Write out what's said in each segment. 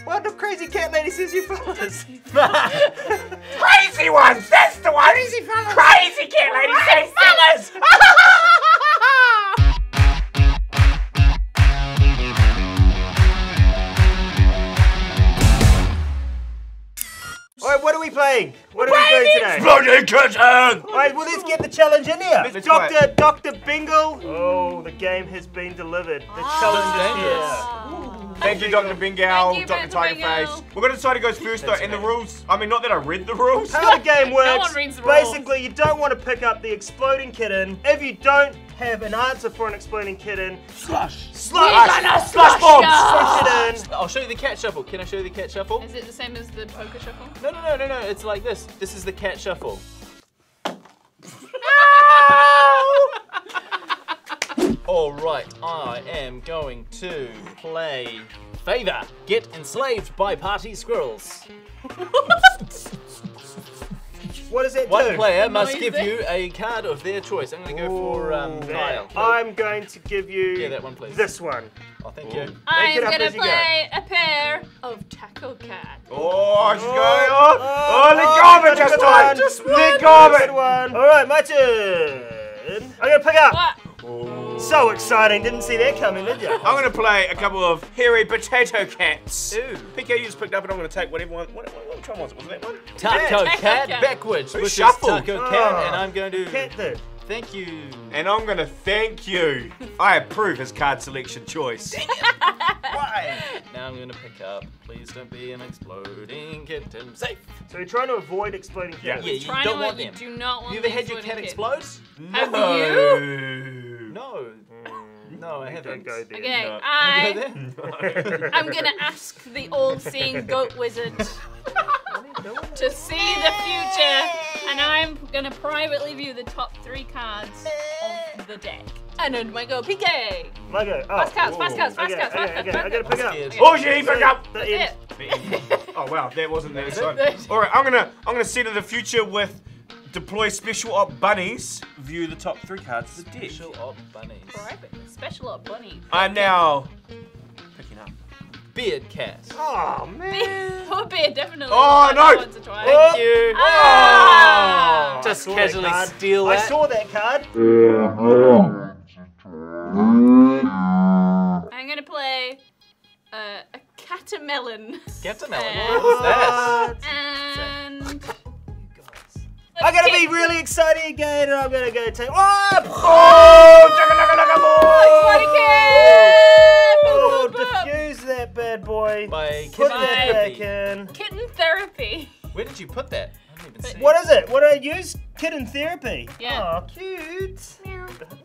What the crazy cat lady says you fellas? Crazy ones! That's the one! Crazy fellas! Crazy cat lady says fellas! Alright, what are we playing? What are we doing today? Exploding Kittens! Alright, well let's get the challenge in here. Let's Dr. Bingle. Oh, the game has been delivered. The challenge is here. Thank you, Dr. Bingal, Thank you, Dr. Dr. Tigerface. Bingal. We're going to decide who goes first, though, and the rules. I mean, not that I read the rules. How the game works, one reads the rules. basically you don't want to pick up the exploding kitten. If you don't have an answer for an exploding kitten, Slush bombs! Push it in. I'll show you the cat shuffle. Can I show you the cat shuffle? Is it the same as the poker shuffle? No. It's like this. This is the cat shuffle. All right, I am going to play Favor. Get enslaved by party squirrels. What does it do? One player must Noisy. give you a card of their choice. I'm going to go for Kyle. I'm going to give you that one, please. this one. Oh, thank you. I'm it up gonna as you go. play a pair of tackle cards. Oh, she's going off. Oh, let go of it that's a just good time. one. Just let go of Good it. one. Alright, my turn. I'm gonna pick up. What? So exciting, didn't see that coming, did you? I'm going to play a couple of hairy potato cats. Ooh. PK, you just picked up, and I'm going to take whatever one. What one was it? Was it that one? Taco Taco cat cat. backwards, Who which shuffled? is Taco Oh. cat, and I'm going to Cat did. thank you. And I'm going to thank you. I approve his card selection choice. Why? Now I'm going to pick up. Please don't be an exploding kitten. Safe. So you're trying to avoid exploding kittens. Yeah, you Trying don't to want you them. do not want You ever the had your cat exploding explode? Have No. No. No, I haven't. Don't go there. Okay, No. I'm gonna ask the all-seeing goat wizard to see the future, and I'm gonna privately view the top 3 cards of the deck. And then might go PK. My go. Oh. Fast cards, fast cards, fast Okay, cards, okay, fast okay, I gotta pick up. Scared. Oh, yeah, pick up. The That's end. it. Oh wow, that wasn't that exciting. That's- All right, I'm gonna see to the future with deploy special op bunnies. View the top 3 cards of the deck. Special op bunnies. Private, special up bunny. I'm now picking up. Beard cat. Oh man. Oh, beer, definitely. Oh, no. Once or twice. Oh. Thank you. Ah! Just I saw casually that card. steal I that. saw that card. I'm gonna play a catamelon. Captain Melon. And- What's that? And I'm gonna be really excited again, and I'm gonna go take. Oh! Oh, diffuse that bad boy. My Put kitten that back therapy. in. Kitten therapy. Where did you put that? I didn't even see. What is it? What do I use? Kitten therapy. Yeah. Oh, cute.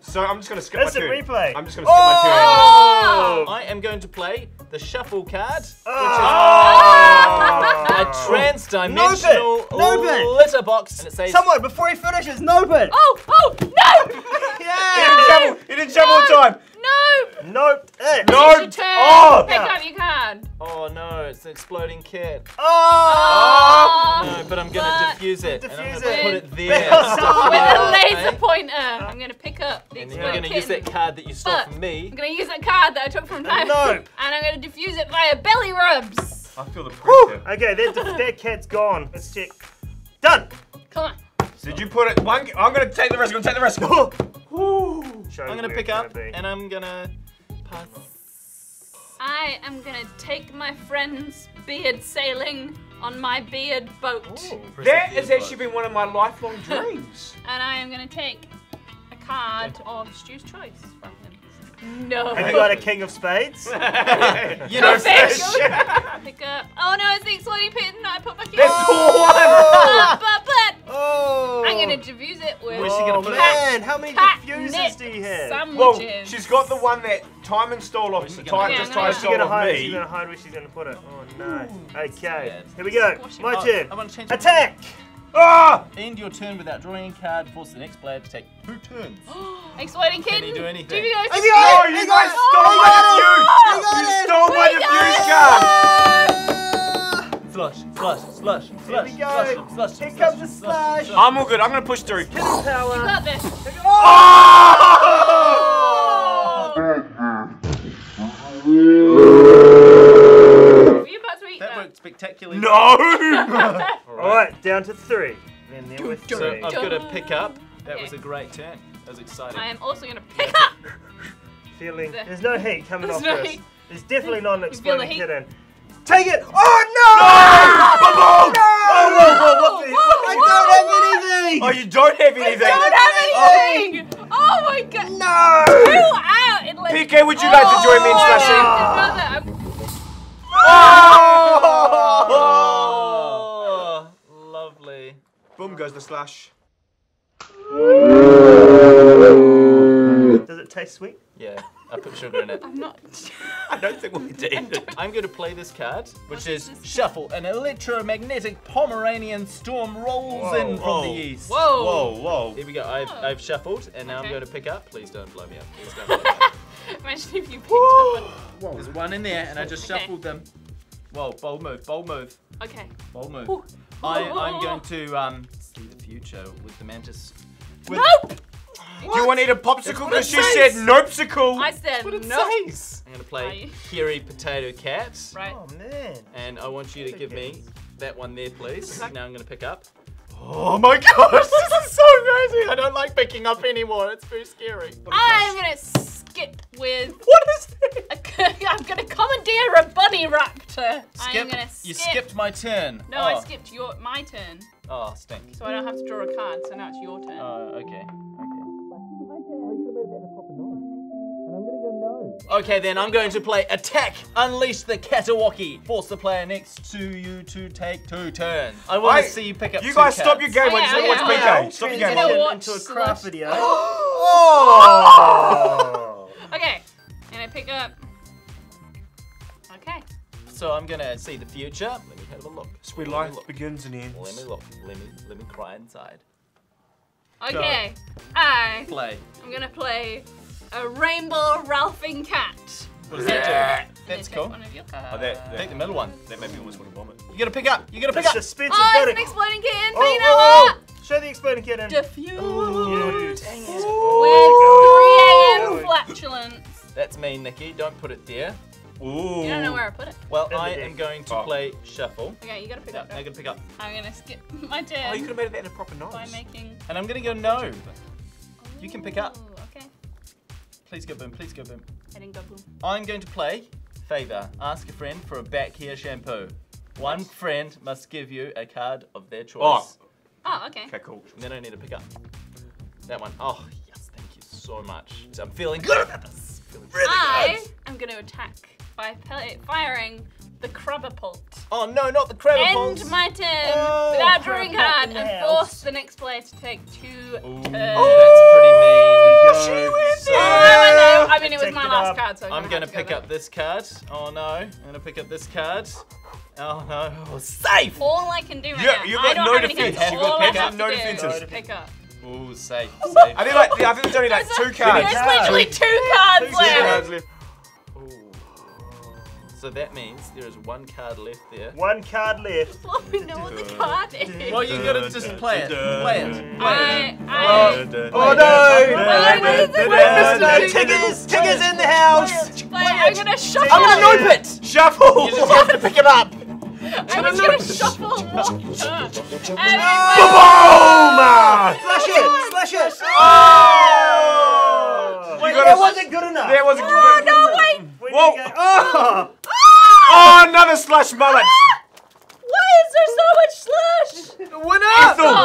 So I'm just gonna skip That's my a turn. replay. I'm just gonna skip my Oh! I am going to play the shuffle card, Oh! a trans-dimensional Nope it. litter box, and it says Someone, before he finishes, nope it. Oh, no! Yeah. He didn't shovel in time. No! Nope it. No. It's your turn. Oh. Pick up your card. Oh no, it's an exploding cat. Oh! No, but I'm gonna diffuse it. And I'm Diffuse gonna it. put it there. Oh, Stuff With like a that, laser okay? pointer. I'm gonna pick up the And then exploding you're gonna use kitten. that card that you stole But from me. I'm gonna use that card that I took from Ty. Nope. And I'm gonna diffuse it via belly rubs. I feel the Whew. pressure. Okay, that cat's gone. Let's check. Done. Come on. So did you put it? I'm gonna take the risk. I'm gonna take the risk. Show I'm gonna where pick it's up gonna be. and I'm gonna pass. I am gonna take my friend's beard sailing on my beard boat. That has actually been one of my lifelong dreams. And I am gonna take a card of Stu's choice from him. No. Have you got a king of spades? You know, Fish. Pick up. Oh no, it's the exploding pin. I put my key. That's cool one. But Oh! I'm gonna diffuse it with Where's she gonna put it? man, how many diffusers catnip do you have? Well, sandwiches. she's got the one that Timon stole off. Where's she Ty gonna- just Yeah, Ty I'm She's stole gonna off hide. She's me. gonna hide where she's gonna put it. Oh no. Okay. bad. Here we go. Squash My it. turn. I want to change my Attack. Ah! End your turn without drawing a card. Force the next player to take 2 turns. Exploding kitten. Can he do anything? Do you guys Have just you got Oh, it? you He guys got it. stole He my got it. diffuse! He got You it. stole my diffuse card! Slush, slush, slush, Here slush, we go. slush, Here slush, comes the slush. slush. I'm all good. I'm gonna push through. Power. You got this. Oh! Were you about to calculating. No! Alright, down to 3. And there were 3. So I've got to pick up. That was a great turn. That was exciting. I am also going to pick up. Feeling there's no heat coming off no this. heat. There's definitely not an You feel the exploding heat? kitten. Take it! Oh no! No! I don't have anything! Oh, you don't have anything! I don't have anything! Oh my god! No! 2 out in like... PK, would you like to join me in slashing? Oh, lovely. Boom goes the slash. Does it taste sweet? Yeah, I put sugar in it. I'm not... I don't think we did. I'm going to play this card, which is Shuffle. An electromagnetic Pomeranian storm rolls in from the east. Whoa! Whoa. Here we go. I've shuffled, and now I'm Okay. going to pick up. Please don't blow me up. Please don't blow me up. Imagine if you picked up There's one in there, and I just Okay. shuffled them. Whoa, bold move, bold move, a... Okay. bold move. Ooh. I'm going to see the future with the mantis. With Nope! Do you want to eat a popsicle? what Because it she says. said nopesicle. I said what it no. says. I'm going to play Right. Hairy Potato Cat. Right. Oh man. And I want you to give me that one there, please. Okay. Now I'm going to pick up. Oh my gosh, this is so crazy. I don't like picking up anymore. It's very scary. I'm gonna skip with... What is this? I'm gonna commandeer a bunny raptor. I'm gonna skip... You skipped my turn. No, I skipped my turn. Oh, stink. So I don't have to draw a card, so now it's your turn. Okay. Okay, then I'm going to play Attack, Unleash the Katawaki. Force the player next to you to take 2 turns. I want to see you pick up You 2 guys cards. stop your game. I just want to watch PK. Stop your game. Gonna Transition watch into a Slush. craft video. Oh! Okay, and I pick up... Okay. So I'm going to see the future. Let me have a look. Sweet Let me life look. begins and ends. Let me look. Let me cry inside. Okay. Play. I'm gonna play a rainbow ralphing cat. What does that do? That's Take cool. one of your cards. Oh, Take the middle one. that made me almost want to vomit. You gotta pick up. You gotta pick The up. suspense Oh, is it's an building. exploding kitten. Oh, But you know oh, what? Show the exploding kitten. Diffuse. Dang it. With 3 AM flatulence. That's me, Nikki. Don't put it there. Ooh. You don't know where I put it. Well, the I deck. am going to Oh. play Shuffle. Okay, you gotta pick No, up. I gotta pick up. I'm gonna skip my turn Oh, you could have made that in a proper by nose. making... And I'm gonna go no. You can pick up. Ooh, okay. Please go boom. Please go boom. I didn't go boom. I'm going to play Favor. Ask a friend for a back hair shampoo. One friend must give you a card of their choice. Oh. Oh, okay. Okay, cool. And then I need to pick up that one. Oh, yes. Thank you so much. I'm feeling good about this. Feeling really I good. am gonna attack by firing the crabapult. Oh, no, not the crab End my turn without drawing crab card in the and house. force the next player to take 2 turns. That's pretty mean. So, I mean, it was Take my it last up. card, so I'm gonna have to pick go up this card. Oh no, I'm gonna pick up this card. Oh no, oh, safe! All I can do right Yeah, now. you've I got don't no have any defense. cards. You've got All I pick have up. to No do defenses. is pick up. Ooh, safe, safe. I think there's only like 2 cards. There's literally 2 cards Two left. cards left. Ooh. So that means there is 1 card left there. 1 card left. Well, we know what the card is. Well, you gotta just play it. Play it. Oh no! Tigger's in the house! I'm gonna shuffle. I'm gonna nope it! Shuffle! You just have to pick it up! I'm just gonna shuffle. Boom! Slash it! Slash it! Oh! Wait, You gotta- that wasn't good enough. That was a Oh, no, wait. Where did Whoa. you go? Oh! Oh, another slush mullet! Why is there so much slush? Winner!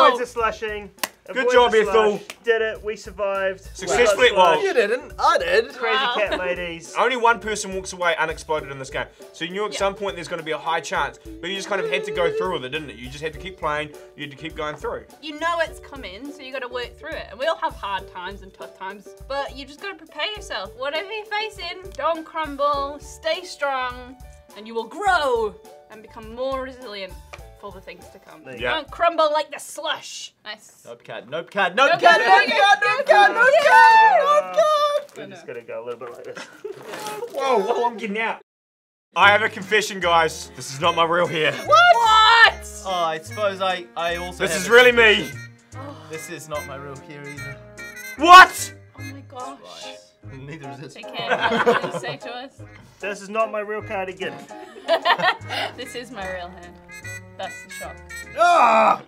Avoids the slushing. Good Avoids job, the Ethel. slush. Did it. We survived. Successfully. We got Well, You didn't, I did. Crazy Wow. cat ladies. only one person walks away unexploded in this game. So you knew at some point there's going to be a high chance, but you just kind of had to go through with it, didn't it? You just had to keep playing, you had to keep going through. You know it's coming, so you gotta work through it. And we all have hard times and tough times, but you just gotta prepare yourself. Whatever you're facing, don't crumble, stay strong, and you will grow and become more resilient for the things to come. you go. Don't crumble like the slush. Nice. Nope card, nope card, nope Nope card, card, nope card, nope card, nope card. We're just gonna go a little bit like this. Whoa, I'm getting out. I have a confession, guys. This is not my real hair. What? Oh, I suppose I also This have is a really me. confession. This is not my real hair either. What? Oh my gosh. Right. Neither is this. They can't. What did you say to us? This is not my real cardigan. This is my real hand. That's the shock. Ah!